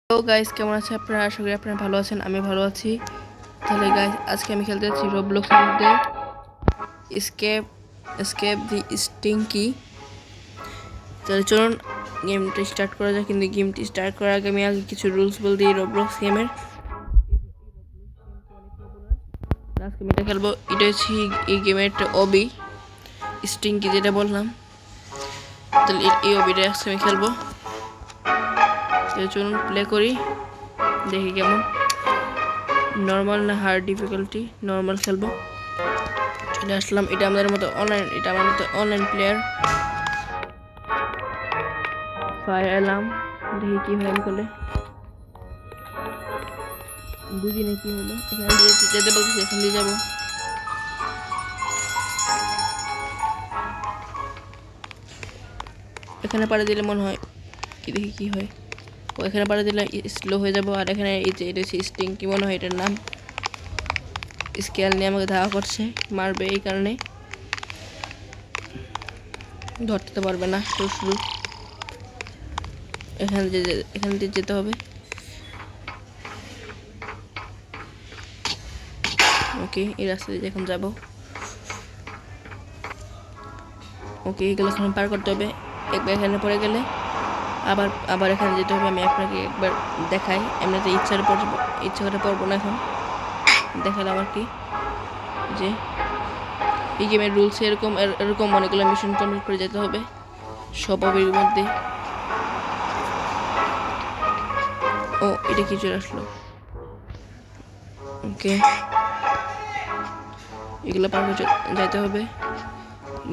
Hello guys, কেমন আছেন আপনারা? আশা করি আপনারা ভালো আছেন। আমি ভালো আছি। তাহলে গাইস, আজকে আমি খেলতে যাচ্ছি রোবলক্সের মধ্যে এসকেপ এসকেপ দি স্টিংকি। তাহলে চলুন গেমটা স্টার্ট করা যায়। কিন্তু গেমটি স্টার্ট করার আগে আমি কিছু রুলস বলে দিই রোবলক্স গেমের। আজকে আমি এটা খেলবো। এটা হচ্ছে এই গেমের একটা অবি স্টিংকি, যেটা বললাম। তাহলে এই অবিটা আজকে আমি খেলবো। তাহলে চলুন প্লে করি, দেখি কেমন। নর্মাল না হার্ড ডিফিকাল্টি? নর্মাল খেলবো। চলে আসলাম। এটা আমাদের মতো অনলাইন, এটা আমার মতো অনলাইন প্লেয়ার। ফায়ার অ্যালার্ম, দেখি কি হয় করলে। বুঝি না কি হলো। এখানে দিয়ে যেতে বলতেছি, এখান দিয়ে যাবো। এখানে পাড়া দিলে মনে হয় কি, দেখি কি হয়। ও এখানে পাড়া দিলে স্লো হয়ে যাবো। আর এখানে এই যে এটা হচ্ছে স্টিং, কি মনে হয় এটার নাম। স্কেল নিয়ে আমাকে ধাওয়া করছে, মারবে। এই কারণে ধরতে তো পারবে না। শুরু এখান দিয়ে যেতে হবে। ওকে, এই রাস্তা দিয়ে এখন যাবো। ওকে, এগুলো এখানে পার করতে হবে। একবার এখানে পড়ে গেলে আবার আবার এখানে যেতে হবে। আমি আপনাকে একবার দেখাই। এমনিতে ইচ্ছা করে পড়বো না এখন, দেখালাম আর কি। যে এই গেমের রুলস এরকম অনেকগুলো মিশন কমপ্লিট করে যেতে হবে সবের মধ্যে। ও, এটা কি চলে আসলো। ওকে, এগুলো পার করে যাইতে হবে।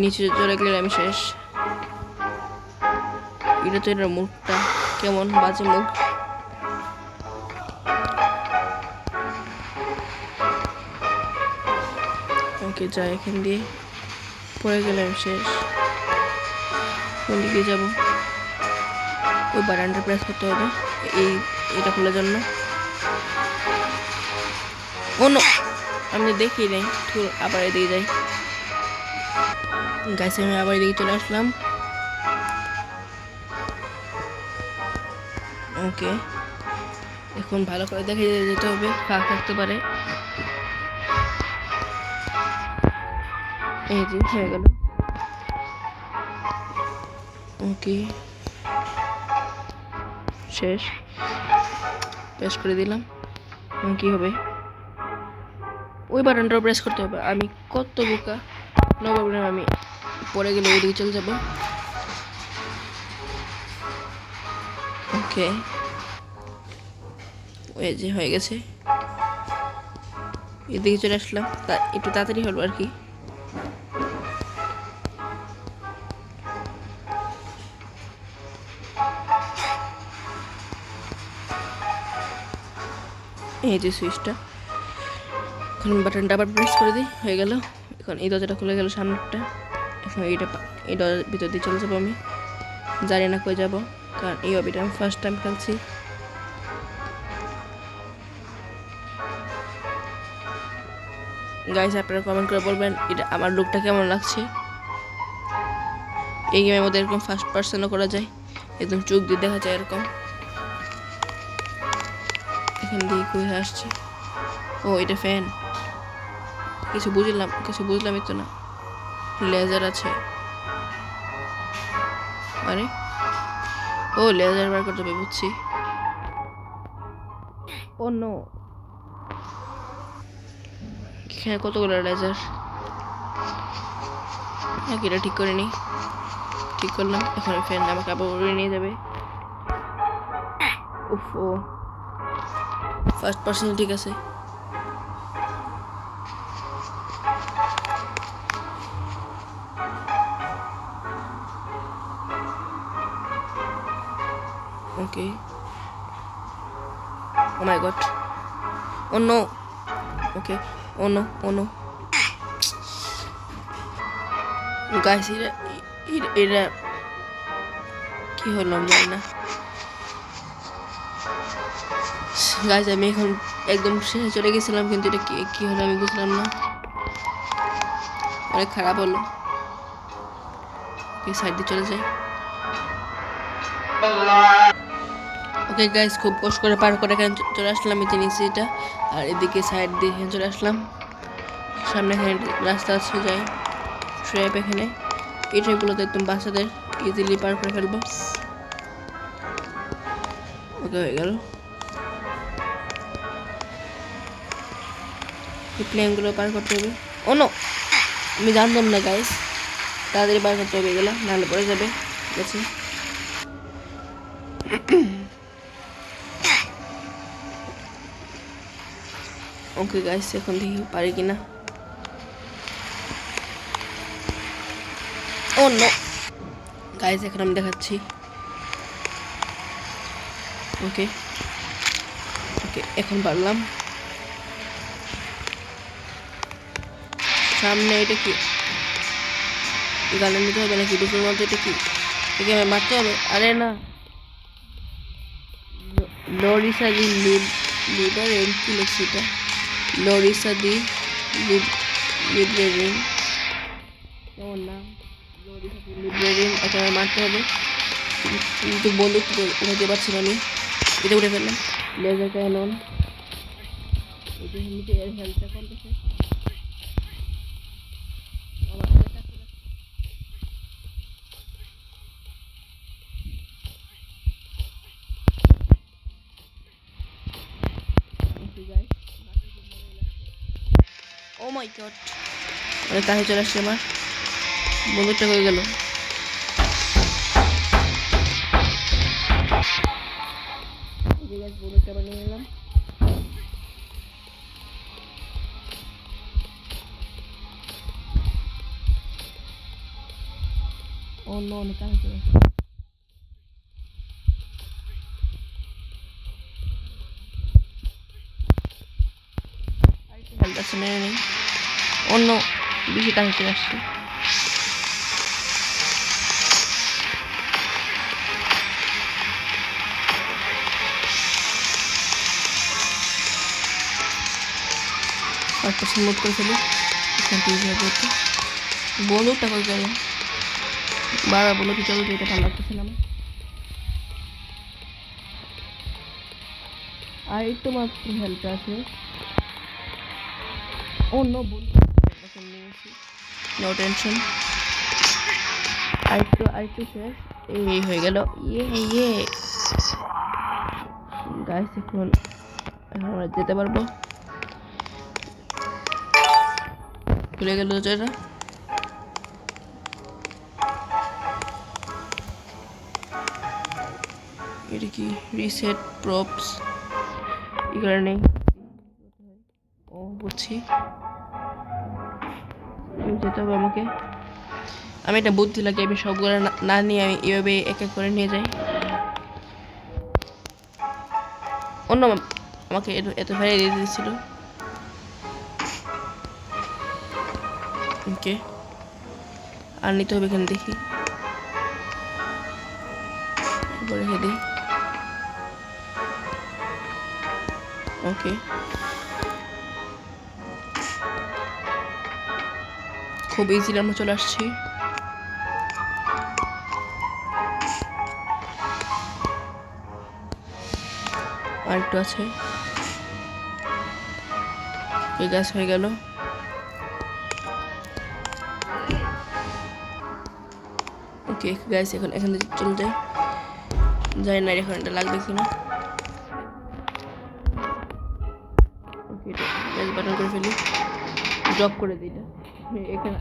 নিচে চলে গেলে আমি শেষ। এটা তো এটার মুখটা কেমন বাজে মুখ। ওকে, যাই। এখান দিয়ে পড়ে গেলে আমি শেষ। কোন দিকে যাবো? ওই বাটনটা প্রেস করতে হবে এটা খোলার জন্য। অন্য আমি দেখি নাই। আবার এদিকে যাই। গাছে আমি আবার এদিকে চলে আসলাম। ওকে, এখন ভালো করে দেখে যেতে হবে, ফাঁক থাকতে পারে। এই যে হয়ে গেল। ওকে, শেষ। প্রেস করে দিলাম। কি হবে? ওই বাটনটা প্রেস করতে হবে। আমি কত বোকা, নো প্রবলেম। আমি পরে গেলে ওইদিকে চলে যাব। ওকে, ওই যে হয়ে গেছে। এদিকে চলে আসলাম। একটু তাড়াতাড়ি হলো আর কি। এই যে সুইচটা, এখন বাটনটা আবার প্রেস করে দিই। হয়ে গেল। এখন এই দরজাটা খুলে গেল সামনেরটা। এখন এই দরজার ভিতর দিয়ে চলে যাবো। আমি জানি না কই যাবো, কারণ এই হবিটা আমি ফার্স্ট টাইম খেলছি। গাইস, আপনারা কমেন্ট করে বলবেন এটা আমার লুকটা কেমন লাগছে। এই গেমের মধ্যে এরকম ফার্স্ট পার্সনও করা যায়, একদম চোখ দিয়ে দেখা যায় এরকম। এখান দিয়ে কই আসছে। ও, এটা ফ্যান। কিছু বুঝলামই তো না। লেজার আছে। আরে, ও লেজার বার করতে হবে, বুঝছি। ও নো, এখানে কতগুলো লেজার। নাকি এটা ঠিক করে নি? ঠিক করলাম। এখন ফ্যান আমাকে আবার উড়িয়ে নিয়ে যাবে। উফ, ও ফার্স্ট পার্সন ঠিক আছে। ওকে, ও মাই গড, ও নো। ওকে, ও নো, ও নো। গাইস, এটা কি হলো আমি জানি না। গাইস, আমি এখন একদম শেষে চলে গেছিলাম, কিন্তু এটা কি হলো আমি বুঝলাম না। অনেক খারাপ হলো। সাইড দিয়ে চলে যাই। ওকে গাইস, খুব কষ্ট করে পার করে এখানে চলে আসলাম এই নিচেটা। আর এদিকে সাইড দিয়ে এখানে চলে আসলাম। সামনে এখানে রাস্তা আছে যাই ট্র্যাপ, এখানে এই ট্র্যাপগুলোতে একদম বাচ্চাদের ইজিলি পার করে ফেলবো। ওকে, হয়ে গেল। এই প্লেনগুলো পার করতে হবে। ও নো, আমি জানতাম না গাইস, তাড়াতাড়ি পার করতে হবে এগুলো, নাহলে পড়ে যাবে। ঠিক আছে, ওকে গাইস, এখন দেখি পারি কিনা। ও নো গাইস, এখন আমি দেখাচ্ছি। ওকে ওকে, এখন পারলাম। সামনে এটা কি গানে নিতে হবে নাকি দুটোর মধ্যে? এটা কি, একে আমি মারতে হবে? আরে না, লরিসা দি লিডার এর কি লিখছি এটা? লরিসা দি লিব্রেরিং, কেমন নাম? লরিসা দি লিব্রেরিং, একে আমি মারতে হবে। কিন্তু বন্দুক উঠাতে পারছি না আমি। এটা উঠে ফেললাম। লেজার ক্যানন, এটা নিচে এর হেলথটা কমতেছে। ও মাই গড, অনেক কাছে চলে আসছে আমার। বন্দুকটা হয়ে গেল। বন্দুকটা বানিয়ে নিলাম। ও নো, অনেক কাছে চলে আসছে। হেলথ আছে মেরে নেই। অন্য বেশি কাছে চলে আসছে। একটা সিলেক্ট করে ফেলি। এখান থেকে যাবো। বন্দুকটা করে গেল, বারবার বলো কি চলো, এটা ভালো লাগতেছিলাম। আর একটু মাত্র হেল্প আছে। অন্য বন্ধু নিয়েছি, নো টেনশন। আরেকটু শেষ, এই হয়ে গেল। ইয়ে গাইস, এখন আমরা যেতে পারবো। খুলে গেল যেটা। এটা কি রিসেট প্রপস, এগুলো নেই। ও বুঝছি, যেতে হবে আমাকে। আমি এটা বুদ্ধি লাগে, আমি সবগুলো না নিয়ে আমি এভাবে এক এক করে নিয়ে যাই। অন্য আমাকে এত ভাই দিয়ে দিয়েছিল। ওকে, আর নিতে হবে এখানে, দেখি রেখে দিই। ওকে, খুব ইজিলি আমরা চলে আসছি। আর একটু আছে, এই গাছ হয়ে গেল। ওকে গাইস, এখন এখান থেকে চলে যাই না, এখন এটা লাগবে কিনা। ওকে, এটা বাটন করে ফেলি, ড্রপ করে দিই এটা এখানে।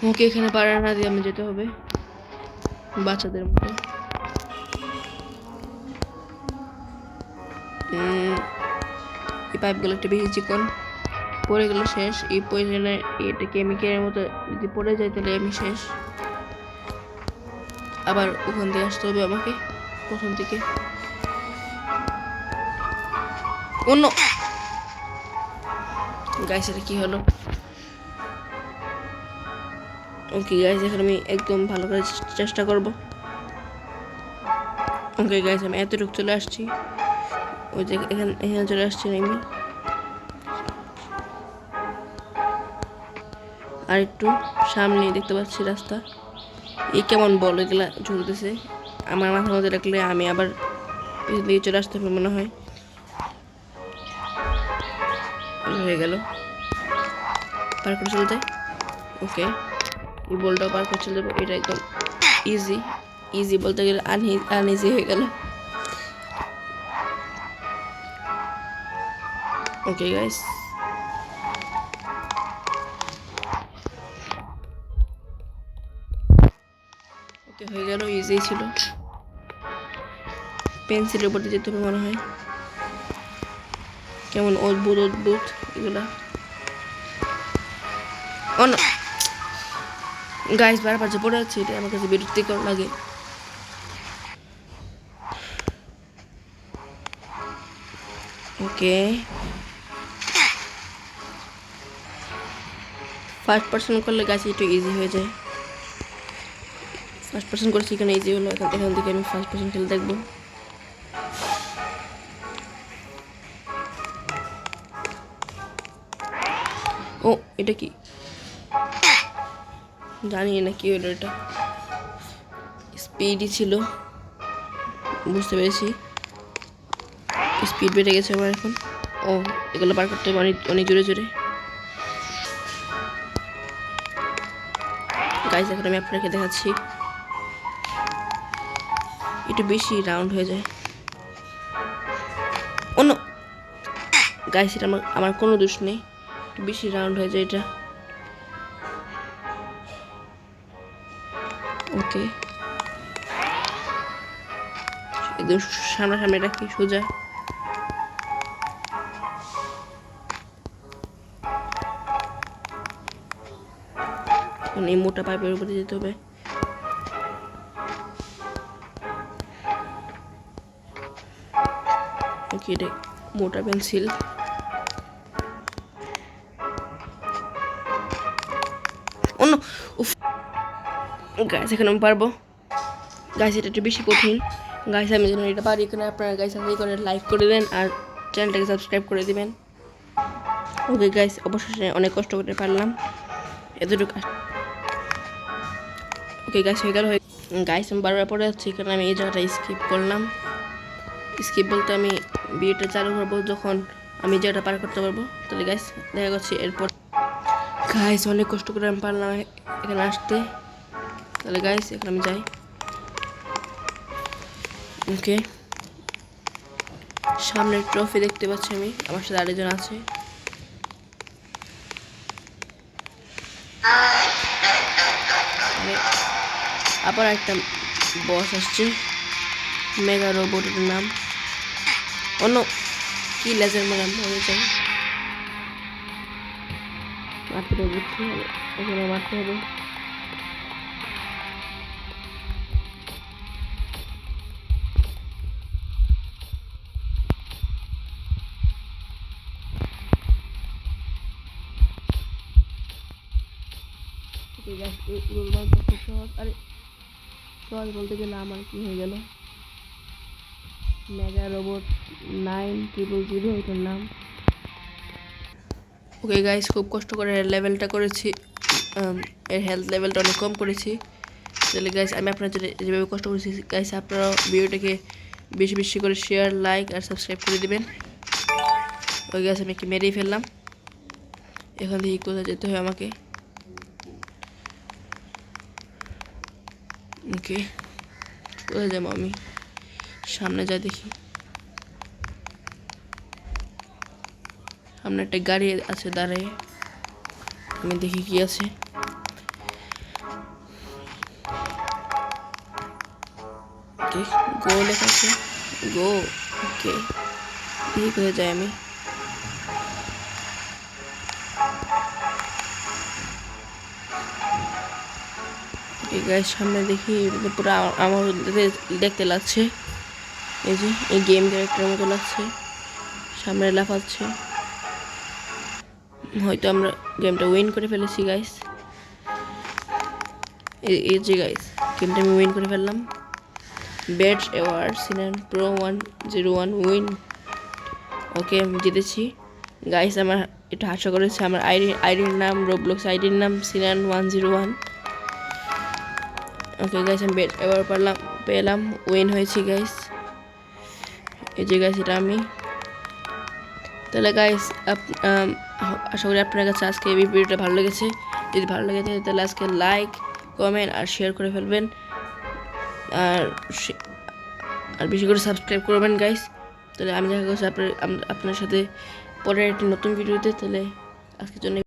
ওকে, এখানে পাড়া না দিয়ে আমি যেতে হবে বাচ্চাদের মতো। এই পাইপগুলো একটু বেশি চিকন, পড়ে গেলে শেষ। এই পয়জনে এটা কেমিক্যালের মতো যদি পড়ে যায় তাহলে আমি শেষ। আবার ওখান থেকে আসতে হবে আমাকে প্রথম থেকে। অন্য গাইস, এটা কি হলো? ওকে গাইস, এখন আমি একদম ভালো করে চেষ্টা করব। ওকে গাইস, আমি এতটুকু চলে আসছি, ওই যে এখানে চলে আসছি আমি। আর একটু সামনে দেখতে পাচ্ছি রাস্তা। এই কেমন বল এগুলা ঝুলতেছে, আমার মাথার মধ্যে রাখলে আমি আবার দিয়ে চলে আসতে হবে মনে হয়। হয়ে গেল, পার করে চলতে। ওকে, এই বলটাও পার করে চলে যাবো। এটা একদম ইজি, ইজি বলতে গেলে আনইজি হয়ে গেল। ওকে গাইস, ওকে হয়ে গেল, ইজি ছিল। পেন্সিলের উপর দিয়ে যেতে হবে মনে হয়, কেমন অদ্ভুত অদ্ভুত এগুলা। অন্য গাইস বারবার যে পড়ে যাচ্ছে, এটা আমার কাছে বিরক্তিকর লাগে। ওকে, ফার্স্ট পার্সন করলে গাছ একটু ইজি হয়ে যায়। ফার্স্ট পার্সন করছি, এখানে ইজি হলো। এখান থেকে আমি ফার্স্ট পার্সন খেলে দেখবো। ও, এটা কি জানি না কি হলো, এটা স্পিডই ছিল, বুঝতে পেরেছি। স্পিড বেড়ে গেছে আমার এখন। ও, এগুলো পার করতে হবে অনেক অনেক জোরে জোরে। গাইস, এখন আমি আপনাকে দেখাচ্ছি, একটু বেশি রাউন্ড হয়ে যায়। অন্য গাইস, এটা আমার কোনো দোষ নেই, একটু বেশি রাউন্ড হয়ে যায় এটা। ওকে, একদম সামনাসামনি রাখি সোজা। এই মোটা পাইপের উপরে যেতে হবে। ওকে, এটা মোটা পেন্সিল। অন্য উফ গাইস, এখন আমি পারবো। গাইস, এটা একটু বেশি কঠিন। গাইস, আমি যেন এটা পারি, এখানে আপনারা গাইস আপনি করে লাইক করে দেন আর চ্যানেলটাকে সাবস্ক্রাইব করে দিবেন। ওকে গাইস, অবশেষে অনেক কষ্ট করে পারলাম এতটুকু। ওকে গাইস, হয়ে গেল। গাইস, আমি বারবার পড়ে যাচ্ছি, কারণ আমি এই জায়গাটা স্কিপ করলাম। স্কিপ বলতে আমি ভিডিওটা চালু করবো যখন আমি জায়গাটা পার করতে পারবো। তাহলে গাইস দেখা করছি এরপর। গাইস, অনেক কষ্ট করে আমি পারলাম এখানে আসতে। তাহলে গাইস, এখন আমি যাই। ওকে, সামনে ট্রফি দেখতে পাচ্ছি আমি, আমার সাথে আরেকজন আছে। আবার একটা বস আসছে, মেগা রোবটের নাম। অন্য কি লেজার মেগা মরে যাই, মারতে হবে, এখানে মারতে হবে। আরে সহজ বলতে গেলে আমার কি হয়ে গেল, মেগা রোবট 9000 এটার নাম। ওকে গাইস, খুব কষ্ট করে লেভেলটা করেছি, এর হেলথ লেভেলটা অনেক কম করেছি। তাহলে গাইস, আমি আপনার যেভাবে কষ্ট করেছি গাইস, আপনারা ভিডিওটাকে বেশি বেশি করে শেয়ার, লাইক আর সাবস্ক্রাইব করে দিবেন। ওই গাইস, আমি কি মেরেই ফেললাম। এখান থেকে কোথায় যেতে হয় আমাকে? ওকে, কোথায় যাবো আমি? সামনে যা দেখি, সামনে একটা গাড়ি আছে দাঁড়ায়, আমি দেখি কি আছে। গো লেখা আছে, গো। ওকে, দেখি কোথায় যাই আমি। গাইস, সামনে দেখি পুরো আমার দেখতে লাগছে, এই যে এই গেম ক্যারেক্টারের মতো লাগছে, সামনে লাফাচ্ছে। হয়তো আমরা গেমটা উইন করে ফেলেছি গাইস। এই যে গাইস গেমটা আমি উইন করে ফেললাম। ব্যাট অ্যাওয়ার্ড সিনান প্রো 101 উইন। ওকে আমি জিতেছি গাইস। আমার একটু হাস্য করেছে। আমার আইডির নাম রোবলক্স আইডির নাম সিনান 101। ওকে গাইস আমি ব্যাট অ্যাওয়ার্ড পেলাম, উইন হয়েছি গাইস। এই যে গাইস এটা আমি। তাহলে গাইস আশা করি আপনার কাছে আজকে এই ভিডিওটা ভালো লেগেছে। যদি ভালো লেগে থাকে তাহলে আজকে লাইক কমেন্ট আর শেয়ার করে ফেলবেন, আর বেশি করে সাবস্ক্রাইব করবেন গাইস। তাহলে আমি দেখা করছি আপনার সাথে পরের একটি নতুন ভিডিওতে। তাহলে আজকের জন্য